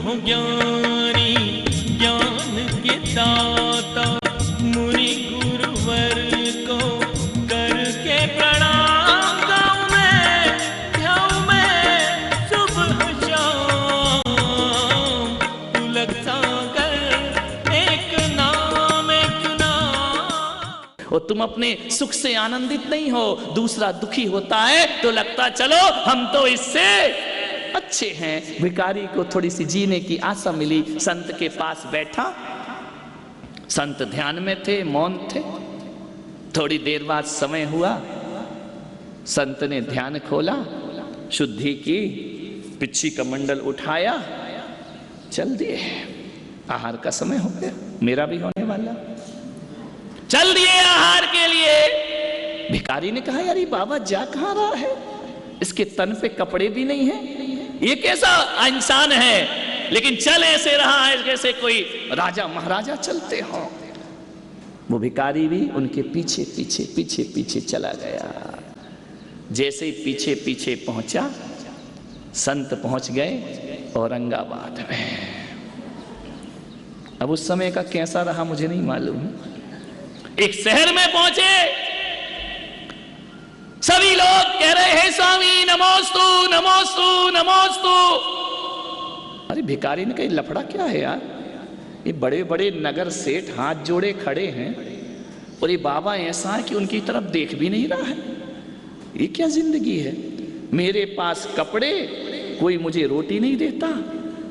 हो ज्ञानी ज्ञान के दाता, मुनि गुरुवर को करके प्रणाम गाऊं मैं, ध्याऊं मैं सुबह शाम। तुलक सागर एक नाम, एक नाम। और तुम अपने सुख से आनंदित नहीं हो, दूसरा दुखी होता है तो लगता चलो हम तो इससे अच्छे हैं। भिखारी को थोड़ी सी जीने की आशा मिली, संत के पास बैठा। संत ध्यान में थे, मौन थे। थोड़ी देर बाद समय हुआ, संत ने ध्यान खोला, शुद्धि की, पिछी कमंडल उठाया, चल दिए। आहार का समय हो गया, मेरा भी होने वाला, चल दिए आहार के लिए। भिखारी ने कहा यार ये बाबा जा कहां रहा है, इसके तन पे कपड़े भी नहीं है, ये कैसा इंसान है, लेकिन चल ऐसे रहा है जैसे कोई राजा महाराजा चलते हो। वो भिखारी भी उनके पीछे पीछे पीछे पीछे चला गया। जैसे ही पीछे पीछे पहुंचा, संत पहुंच गए औरंगाबाद में। अब उस समय का कैसा रहा मुझे नहीं मालूम। एक शहर में पहुंचे, सभी लोग कह रहे हैं स्वामी नमोस्तु नमोस्तु नमोस्तु। अरे भिखारी ने कहा लफड़ा क्या है यार, ये बड़े बड़े नगर सेठ हाथ जोड़े खड़े हैं और ये बाबा ऐसा है कि उनकी तरफ देख भी नहीं रहा है। ये क्या जिंदगी है, मेरे पास कपड़े, कोई मुझे रोटी नहीं देता,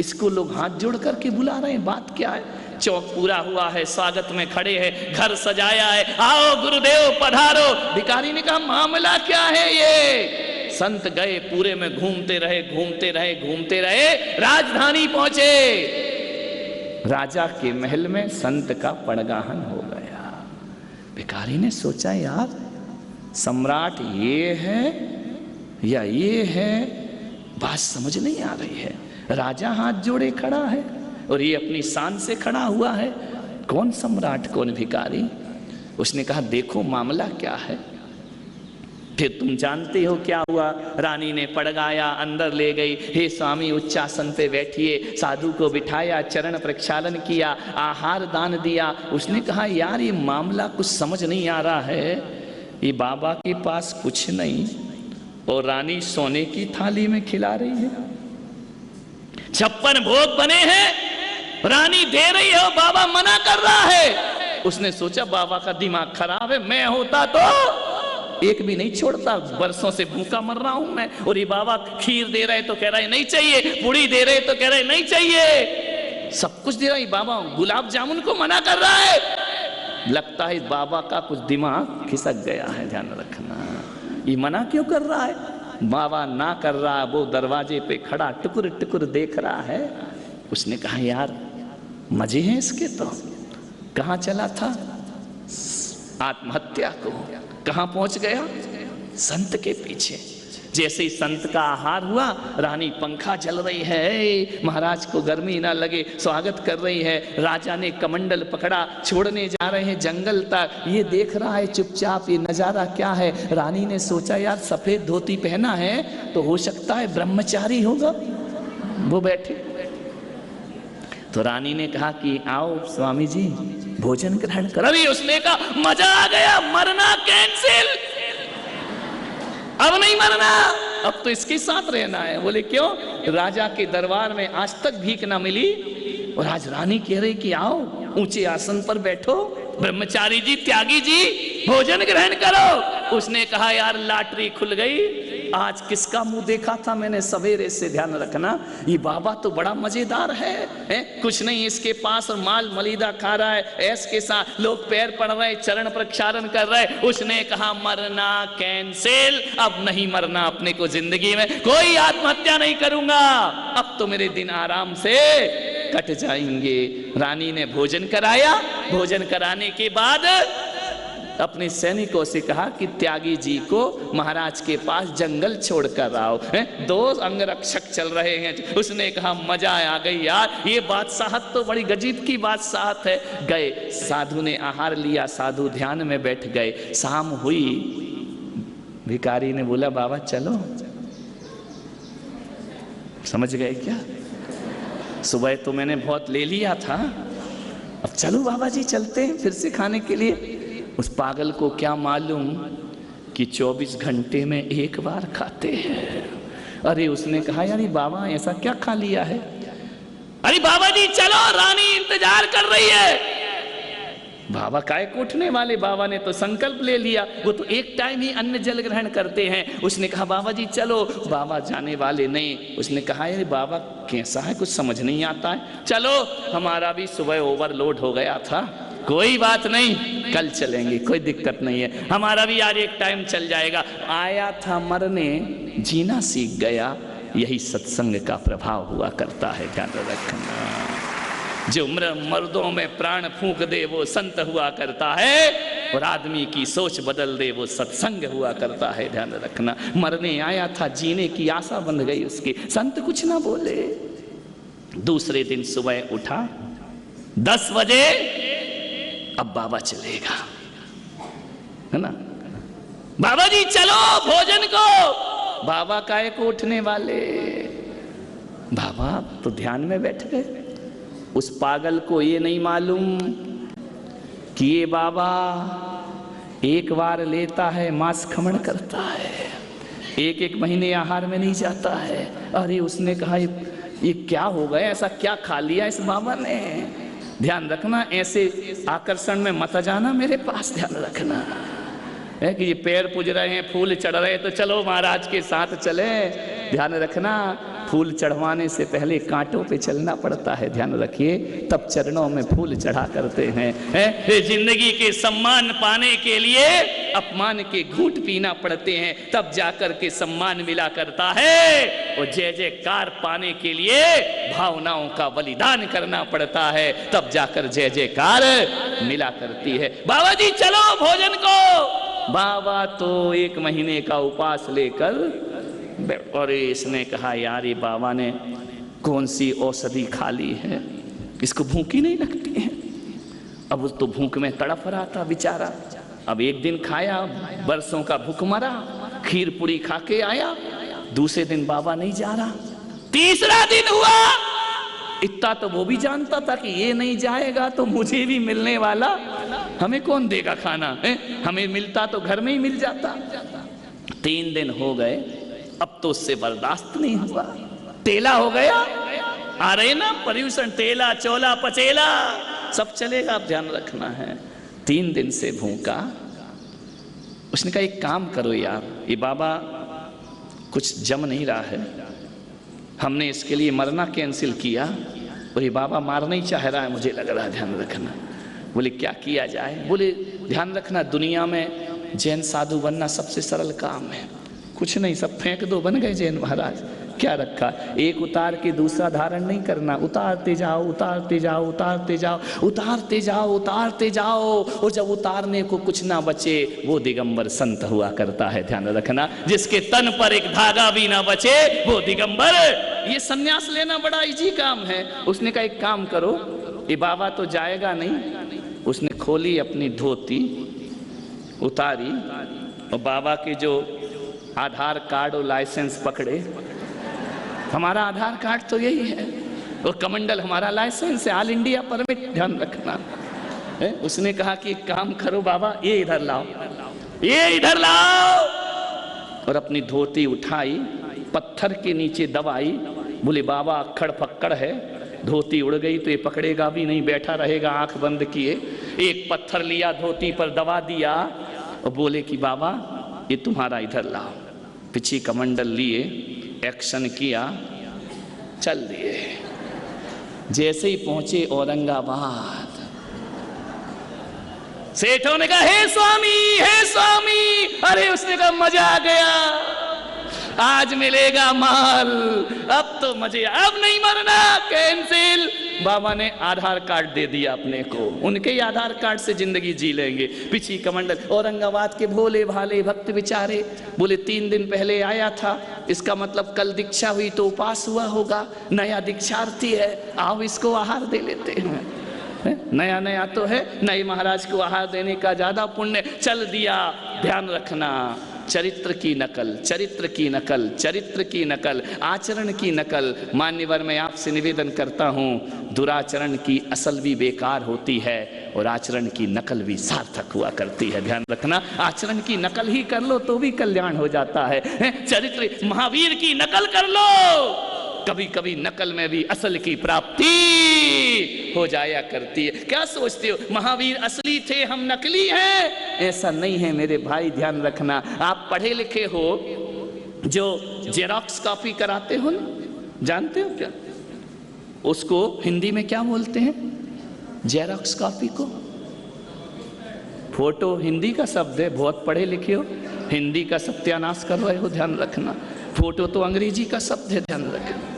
इसको लोग हाथ जोड़ करके बुला रहे हैं, बात क्या है। चौक पूरा हुआ है, स्वागत में खड़े हैं, घर सजाया है, आओ गुरुदेव पधारो। भिखारी ने कहा मामला क्या है ये। संत गए, पूरे में घूमते रहे घूमते रहे घूमते रहे, राजधानी पहुंचे। राजा के महल में संत का पड़गाहन हो गया। भिखारी ने सोचा यार सम्राट ये है या ये है, बात समझ नहीं आ रही है। राजा हाथ जोड़े खड़ा है और ये अपनी शान से खड़ा हुआ है, कौन सम्राट कौन भिखारी। उसने कहा देखो मामला क्या है। फिर तुम जानते हो क्या हुआ। रानी ने पड़गाया, अंदर ले गई, हे स्वामी उच्चासन पे बैठिए, साधु को बिठाया, चरण प्रक्षालन किया, आहार दान दिया। उसने कहा यार ये मामला कुछ समझ नहीं आ रहा है, ये बाबा के पास कुछ नहीं और रानी सोने की थाली में खिला रही है, 56 भोग बने हैं, रानी दे रही है और बाबा मना कर रहा है। उसने सोचा बाबा का दिमाग खराब है, मैं होता तो एक भी नहीं छोड़ता, बरसों से भूखा मर रहा हूं मैं, और ये बाबा खीर दे रहे तो कह रहा है नहीं चाहिए, पूड़ी दे रहे तो कह रहे नहीं चाहिए, सब कुछ दे रहा है बाबा, गुलाब जामुन को मना कर रहा है। लगता है बाबा का कुछ दिमाग खिसक गया है, ध्यान रखना। ये मना क्यों कर रहा है, बाबा ना कर रहा है, वो दरवाजे पे खड़ा टुकुर टुकुर देख रहा है। उसने कहा यार मजे हैं इसके तो। कहाँ चला था, आत्महत्या को। कहाँ पहुंच गया, संत के पीछे। जैसे ही संत का आहार हुआ, रानी पंखा चल रही है, महाराज को गर्मी ना लगे स्वागत कर रही है। राजा ने कमंडल पकड़ा, छोड़ने जा रहे हैं जंगल तक, ये देख रहा है चुपचाप ये नजारा क्या है। रानी ने सोचा यार सफेद धोती पहना है तो हो सकता है ब्रह्मचारी होगा। वो बैठे तो रानी ने कहा कि आओ स्वामी जी भोजन ग्रहण कर। अभी उसने कहा मजा आ गया, मरना कैंसिल, अब नहीं मरना, अब तो इसके साथ रहना है। बोले क्यों, राजा के दरबार में आज तक भीख ना मिली और आज रानी कह रही कि आओ ऊंचे आसन पर बैठो, ब्रह्मचारी जी त्यागी जी भोजन ग्रहण करो। उसने कहा यार लॉटरी खुल गई, आज किसका मुंह देखा था मैंने सवेरे से, ध्यान रखना। ये बाबा तो बड़ा मजेदार है? कुछ नहीं इसके पास और माल मलिदा खा रहा है, ऐस के साथ लोग पैर पड़ रहे, चरण प्रक्षालन कर रहे। उसने कहा मरना कैंसिल, अब नहीं मरना अपने को जिंदगी में, कोई आत्महत्या नहीं करूंगा, अब तो मेरे दिन आराम से कट जाएंगे। रानी ने भोजन कराया, भोजन कराने के बाद अपने सैनिकों से कहा कि त्यागी जी को महाराज के पास जंगल छोड़कर आओ। 2 अंगरक्षक चल रहे हैं। उसने कहा मजा आ गई यार, ये बादशाहत तो बड़ी गजीब की बादशाहत है। गए, साधु ने आहार लिया, साधु ध्यान में बैठ गए। शाम हुई, भिखारी ने बोला बाबा चलो, समझ गए क्या? सुबह तो मैंने बहुत ले लिया था, अब चलो बाबा जी चलते हैं फिर से खाने के लिए। उस पागल को क्या मालूम कि 24 घंटे में एक बार खाते हैं। अरे उसने कहा यार बाबा ऐसा क्या खा लिया है? अरे बाबा जी चलो रानी इंतजार कर रही है। बाबा काय को उठने वाले, बाबा ने तो संकल्प ले लिया, वो तो एक टाइम ही अन्न जल ग्रहण करते हैं। उसने कहा बाबा जी चलो, बाबा जाने वाले नहीं। उसने कहा अरे बाबा कैसा है कुछ समझ नहीं आता है, चलो हमारा भी सुबह ओवरलोड हो गया था, कोई बात नहीं कल चलेंगे, कोई दिक्कत नहीं है, हमारा भी यार एक टाइम चल जाएगा। आया था मरने, जीना सीख गया। यही सत्संग का प्रभाव हुआ करता है, ध्यान रखना। जो मर्दों में प्राण फूंक दे वो संत हुआ करता है, और आदमी की सोच बदल दे वो सत्संग हुआ करता है, ध्यान रखना। मरने आया था, जीने की आशा बन गई उसकी, संत कुछ ना बोले। दूसरे दिन सुबह उठा 10 बजे, अब बाबा चलेगा, है ना। बाबा जी चलो भोजन को। बाबा काय को उठने वाले, बाबा तो ध्यान में बैठ गए। उस पागल को ये नहीं मालूम कि ये बाबा एक बार लेता है मांस खमण करता है, एक महीने आहार में नहीं जाता है। अरे उसने कहा ये क्या हो गया, ऐसा क्या खा लिया इस बाबा ने? ध्यान रखना, ऐसे आकर्षण में मत जाना मेरे पास, ध्यान रखना है कि ये पैर पूज रहे हैं, फूल चढ़ रहे हैं तो चलो महाराज के साथ चले। ध्यान रखना, फूल चढ़वाने से पहले कांटों पे चलना पड़ता है, ध्यान रखिए, तब चरणों में फूल चढ़ा करते हैं। जिंदगी के सम्मान पाने के लिए अपमान के घूंट पीना पड़ते हैं, तब जाकर के सम्मान मिला करता है। और जय जयकार पाने के लिए भावनाओं का बलिदान करना पड़ता है, तब जाकर जय जयकार मिला करती है। बाबा जी चलो भोजन को। बाबा तो 1 महीने का उपवास लेकर, और इसने कहा यार ये बाबा ने कौन सी औषधि खा ली है, इसको भूख ही नहीं लगती है। अब उस तो भूख में तड़प रहा था बेचारा। अब एक दिन खाया, बरसों का भूख मरा, खीर पूरी खा के आया। दूसरे दिन बाबा नहीं जा रहा, तीसरा दिन हुआ। इतना तो वो भी जानता था कि ये नहीं जाएगा तो मुझे भी मिलने वाला, हमें कौन देगा खाना है? हमें मिलता तो घर में ही मिल जाता। 3 दिन हो गए, अब तो उससे बर्दाश्त नहीं हुआ, तेला हो गया। आ रहे ना पर्यूषण, तेला चोला पचेला सब चलेगा, आप ध्यान रखना है। 3 दिन से भूखा। उसने कहा एक काम करो यार, ये बाबा कुछ जम नहीं रहा है, हमने इसके लिए मरना कैंसिल किया और ये बाबा मारना ही चाह रहा है मुझे लग रहा है, ध्यान रखना। बोले क्या किया जाए? बोले ध्यान रखना, दुनिया में जैन साधु बनना सबसे सरल काम है, कुछ नहीं, सब फेंक दो, बन गए जैन महाराज। क्या रखा, एक उतार के दूसरा धारण नहीं करना, उतारते जाओ उतारते जाओ उतारते जाओ उतारते जाओ उतारते जाओ, और जब उतारने को कुछ ना बचे वो दिगंबर संत हुआ करता है, ध्यान रखना। जिसके तन पर एक धागा भी ना बचे वो दिगंबर। ये सन्यास लेना बड़ा इजी काम है। उसने कहा एक काम करो, ये बाबा तो जाएगा नहीं। उसने खोली अपनी धोती, उतारी और बाबा के जो आधार कार्ड और लाइसेंस पकड़े। हमारा आधार कार्ड तो यही है और कमंडल हमारा लाइसेंस है, ऑल इंडिया परमिट, ध्यान रखना है। उसने कहा कि एक काम करो बाबा, ये इधर लाओ, ये इधर लाओ, और अपनी धोती उठाई, पत्थर के नीचे दबाई। बोले बाबा अक्खड़ पक्कड़ है, धोती उड़ गई तो ये पकड़ेगा भी नहीं, बैठा रहेगा आंख बंद किए। एक पत्थर लिया, धोती पर दबा दिया और बोले कि बाबा ये तुम्हारा, इधर लाओ। पीछे कमंडल लिए, एक्शन किया, चल दिए। जैसे ही पहुंचे औरंगाबाद, सेठों ने कहा हे स्वामी, हे स्वामी। अरे उसने कहा मजा आ गया, आज मिलेगा माल, अब तो मजे, अब नहीं मरना, कैंसिल। बाबा ने आधार कार्ड दे दिया अपने को, उनके ही आधार कार्ड से जिंदगी जी लेंगे। पिछी कमंडल, औरंगाबाद के भोले भाले भक्त बेचारे बोले 3 दिन पहले आया था, इसका मतलब कल दीक्षा हुई तो उपास हुआ होगा, नया दीक्षार्थी है, आओ इसको आहार दे लेते हैं। नया नया तो है, नए महाराज को आहार देने का ज्यादा पुण्य। चल दिया, ध्यान रखना, चरित्र की नकल, चरित्र की नकल, चरित्र की नकल, आचरण की नकल। मान्यवर, मैं आपसे निवेदन करता हूं, दुराचरण की असल भी बेकार होती है और आचरण की नकल भी सार्थक हुआ करती है। ध्यान रखना, आचरण की नकल ही कर लो तो भी कल्याण हो जाता है। चरित्र, महावीर की नकल कर लो, कभी कभी नकल में भी असल की प्राप्ति हो जाया करती है। क्या सोचते हो महावीर असली थे, हम नकली हैं? ऐसा नहीं है मेरे भाई, ध्यान रखना। आप पढ़े लिखे हो, जो जेरॉक्स कॉपी कराते हो ना, जानते हो क्या उसको हिंदी में क्या बोलते हैं? जेरॉक्स कॉपी को फोटो हिंदी का शब्द है, बहुत पढ़े लिखे हो, हिंदी का सत्यानाश कर रहे हो, ध्यान रखना। फोटो तो अंग्रेजी का शब्द है, ध्यान रखना।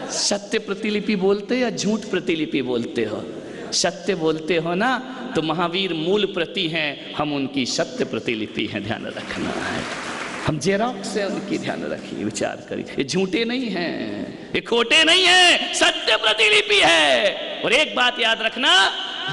सत्य प्रतिलिपि बोलते या झूठ प्रतिलिपि बोलते हो? सत्य बोलते हो ना, तो महावीर मूल प्रति हैं, हम उनकी सत्य प्रतिलिपि हैं, ध्यान रखना है। हम जेरॉक्स से उनकी, ध्यान रखिए, विचार करिए। ये झूठे नहीं हैं, ये खोटे नहीं हैं, सत्य प्रतिलिपि है। और एक बात याद रखना,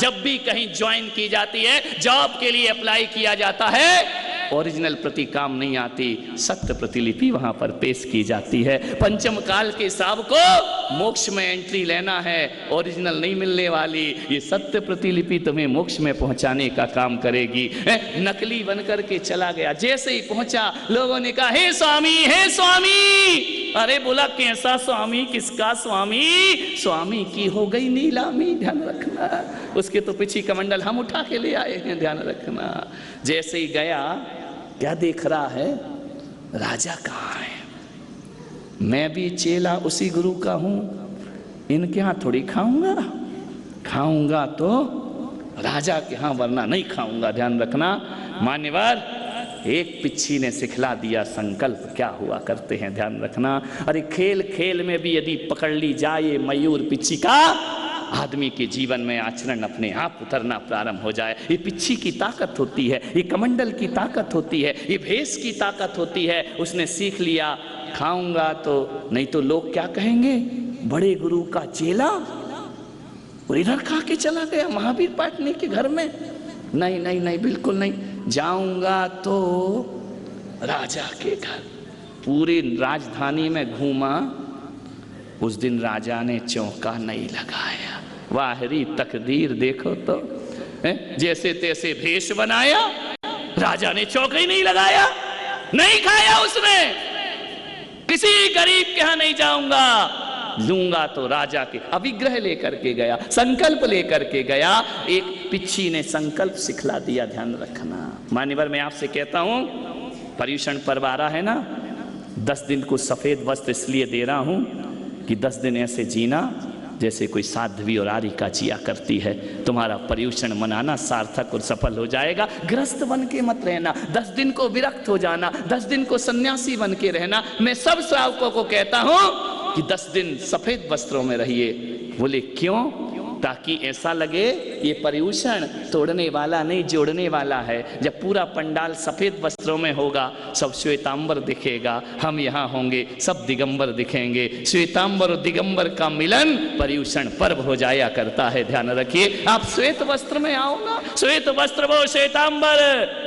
जब भी कहीं ज्वाइन की जाती है, जॉब के लिए अप्लाई किया जाता है, ओरिजिनल प्रति काम नहीं आती, सत्य प्रतिलिपि वहां पर पेश की जाती है। पंचम काल के साहब को मोक्ष में एंट्री लेना है, ओरिजिनल नहीं मिलने वाली, ये सत्य प्रतिलिपि तुम्हें मोक्ष में पहुंचाने का काम करेगी। नकली बनकर के चला गया, जैसे ही पहुंचा लोगों ने कहा हे स्वामी, हे स्वामी। अरे बोला कैसा स्वामी, किसका स्वामी? स्वामी की हो गई नीलामी, ध्यान रखना। उसके तो पीछे कमंडल हम उठा के ले आए हैं, ध्यान रखना। जैसे ही गया, क्या देख रहा है? राजा कहाँ है? मैं भी चेला उसी गुरु का हूं, इनके यहाँ थोड़ी खाऊंगा, खाऊंगा तो राजा के यहाँ, वरना नहीं खाऊंगा, ध्यान रखना। मान्यवर, एक पिच्छी ने सिखला दिया संकल्प क्या हुआ करते हैं, ध्यान रखना। अरे खेल खेल में भी यदि पकड़ ली जाए मयूर पिच्छी का, आदमी के जीवन में आचरण अपने आप उतरना प्रारंभ हो जाए। ये पिच्छी की ताकत होती है, ये कमंडल की ताकत होती है, ये भेष की ताकत होती है। उसने सीख लिया, खाऊंगा तो नहीं तो लोग क्या कहेंगे, बड़े गुरु का चेला। वो इधर खा के चला गया महावीर पाटनी के घर में। नहीं नहीं नहीं, बिल्कुल नहीं, जाऊंगा तो राजा के घर। पूरी राजधानी में घूमा, उस दिन राजा ने चौका नहीं लगाया। वाहरी तकदीर देखो तो, जैसे तैसे भेष बनाया, राजा ने चौका ही नहीं लगाया, नहीं खाया उसने। किसी गरीब के यहां नहीं जाऊंगा, लूंगा तो राजा के। अभिग्रह लेकर के गया, संकल्प लेकर के गया। एक पिच्छी ने संकल्प सिखला दिया, ध्यान रखना। मान्यवर, मैं आपसे कहता हूं, पर्युषण पर्व आ रहा है ना, 10 दिन को सफेद वस्त्र इसलिए दे रहा हूं कि 10 दिन ऐसे जीना जैसे कोई साध्वी और आरिका जिया करती है। तुम्हारा पर्युषण मनाना सार्थक और सफल हो जाएगा। ग्रस्त बन के मत रहना, 10 दिन को विरक्त हो जाना, 10 दिन को सन्यासी बन के रहना। मैं सब श्रावकों को कहता हूं कि 10 दिन सफेद वस्त्रों में रहिए। बोले क्यों? ताकि ऐसा लगे ये पर्युषण तोड़ने वाला नहीं, जोड़ने वाला है। जब पूरा पंडाल सफेद वस्त्रों में होगा, सब श्वेतांबर दिखेगा, हम यहाँ होंगे, सब दिगंबर दिखेंगे। श्वेतांबर और दिगंबर का मिलन पर्युषण पर्व हो जाया करता है, ध्यान रखिए। आप श्वेत वस्त्र में आओ ना, श्वेत वस्त्र वो श्वेतांबर,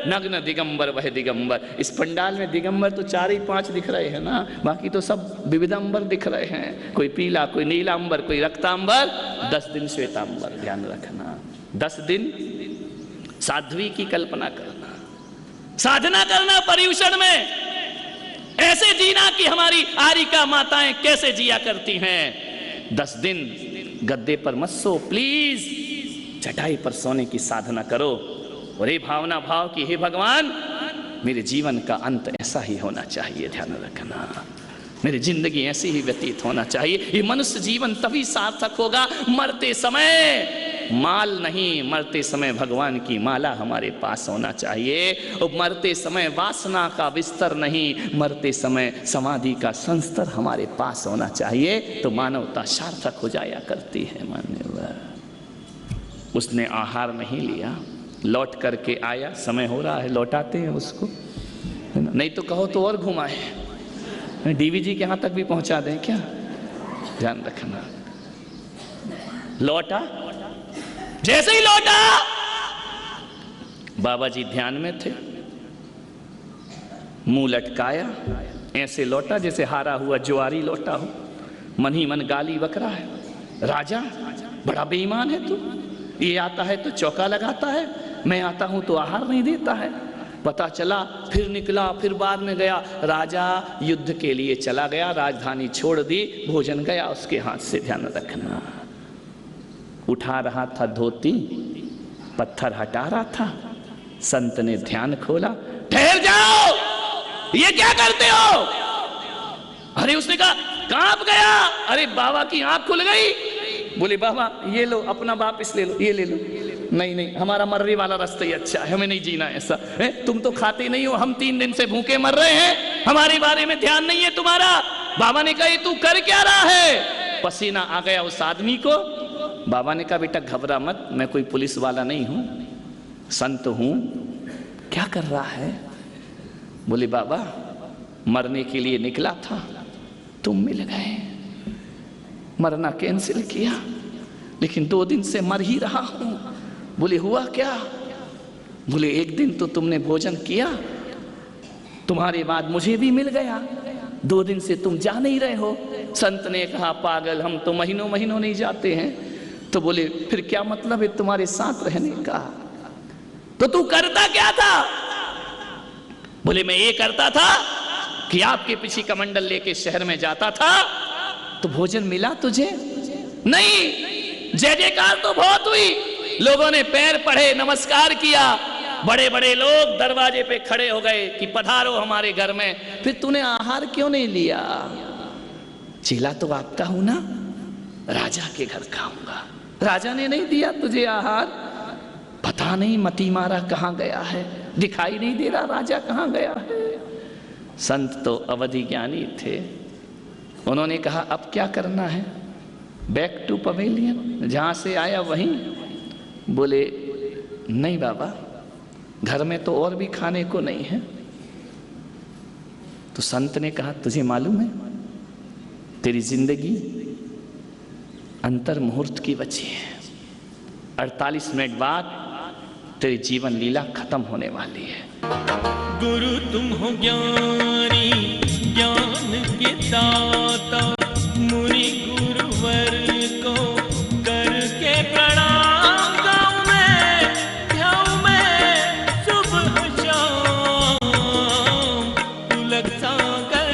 नग्न दिगंबर वह दिगंबर। इस पंडाल में दिगंबर तो 4 ही 5 दिख रहे हैं ना, बाकी तो सब विविधांबर दिख रहे हैं। कोई पीला, कोई नीलांबर, कोई रक्तांबर। 10 दिन श्वेतांबर, ध्यान रखना। 10 दिन साध्वी की कल्पना करना, साधना करना पर्युषण में, ऐसे जीना कि हमारी आरिका माताएं कैसे जिया करती हैं। 10 दिन गद्दे पर मत सो प्लीज, चटाई पर सोने की साधना करो। और ये भावना भाव कि हे भगवान, मेरे जीवन का अंत ऐसा ही होना चाहिए, ध्यान रखना। मेरी जिंदगी ऐसी ही व्यतीत होना चाहिए। ये मनुष्य जीवन तभी सार्थक होगा, मरते समय माल नहीं, मरते समय भगवान की माला हमारे पास होना चाहिए। और मरते समय वासना का बिस्तर नहीं, मरते समय समाधि का संस्तर हमारे पास होना चाहिए, तो मानवता सार्थक हो जाया करती है। मान्यवर, उसने आहार नहीं लिया, लौट करके आया, समय हो रहा है, लौटाते हैं उसको, नहीं तो कहो तो और घुमाए, डीवीजी के यहां तक भी पहुंचा दें क्या, ध्यान रखना। लौटा, जैसे ही लौटा, बाबा जी ध्यान में थे, मुंह लटकाया, ऐसे लौटा जैसे हारा हुआ जुआरी लौटा हो, मन ही मन गाली बकरा है। राजा बड़ा बेईमान है तू, ये आता है तो चौका लगाता है, मैं आता हूं तो आहार नहीं देता है। पता चला, फिर निकला, फिर बाद में गया। राजा युद्ध के लिए चला गया, राजधानी छोड़ दी, भोजन गया उसके हाथ से, ध्यान रखना। उठा रहा था धोती, पत्थर हटा रहा था, संत ने ध्यान खोला, ठहर जाओ, ये क्या करते हो? अरे उसने कहा कांप गया। अरे बाबा की आंख खुल गई। बोले बाबा ये लो, अपना वापिस ले लो, ये ले लो। नहीं नहीं, हमारा मरने वाला रास्ता ही अच्छा है, हमें नहीं जीना ऐसा है। तुम तो खाते नहीं हो, हम 3 दिन से भूखे मर रहे हैं, हमारे बारे में ध्यान नहीं है तुम्हारा। बाबा ने कहा तू कर क्या रहा है? पसीना आ गया उस आदमी को। बाबा ने कहा बेटा घबरा मत, मैं कोई पुलिस वाला नहीं हूं, संत हूं। क्या कर रहा है? बोले बाबा मरने के लिए निकला था, तुम मिल गए, मरना कैंसिल किया, लेकिन 2 दिन से मर ही रहा हूं। बोले हुआ क्या? बोले एक दिन तो तुमने भोजन किया, तुम्हारे बाद मुझे भी मिल गया, 2 दिन से तुम जा नहीं रहे हो। संत ने कहा पागल, हम तो महीनों महीनों नहीं जाते हैं। तो बोले फिर क्या मतलब है तुम्हारे साथ रहने का? तो तू करता क्या था? बोले मैं ये करता था कि आपके पीछे कमंडल लेके शहर में जाता था। तो भोजन मिला तुझे? नहीं। जय जयकार तो बहुत हुई, लोगों ने पैर पड़े, नमस्कार किया, बड़े बड़े लोग दरवाजे पे खड़े हो गए कि पधारो हमारे घर में। फिर तूने आहार क्यों नहीं लिया? चेला तो आपका हूं ना, राजा के घर खाऊंगा। राजा ने नहीं दिया तुझे आहार? पता नहीं मती मारा कहां गया है, दिखाई नहीं दे रहा राजा कहां गया है। संत तो अवधि ज्ञानी थे, उन्होंने कहा अब क्या करना है? बैक टू पवेलियन, जहां से आया वहीं। बोले नहीं बाबा, घर में तो और भी खाने को नहीं है। तो संत ने कहा तुझे मालूम है तेरी जिंदगी अंतर मुहूर्त की बची है, 48 मिनट बाद तेरी जीवन लीला खत्म होने वाली है। गुरु तुम हो ज्ञानी, ज्ञान के दाता, मुनि गुरुवर को करके प्रणाम गाऊं मैं, ध्याऊं मैं सुबह शाम, तुलक सागर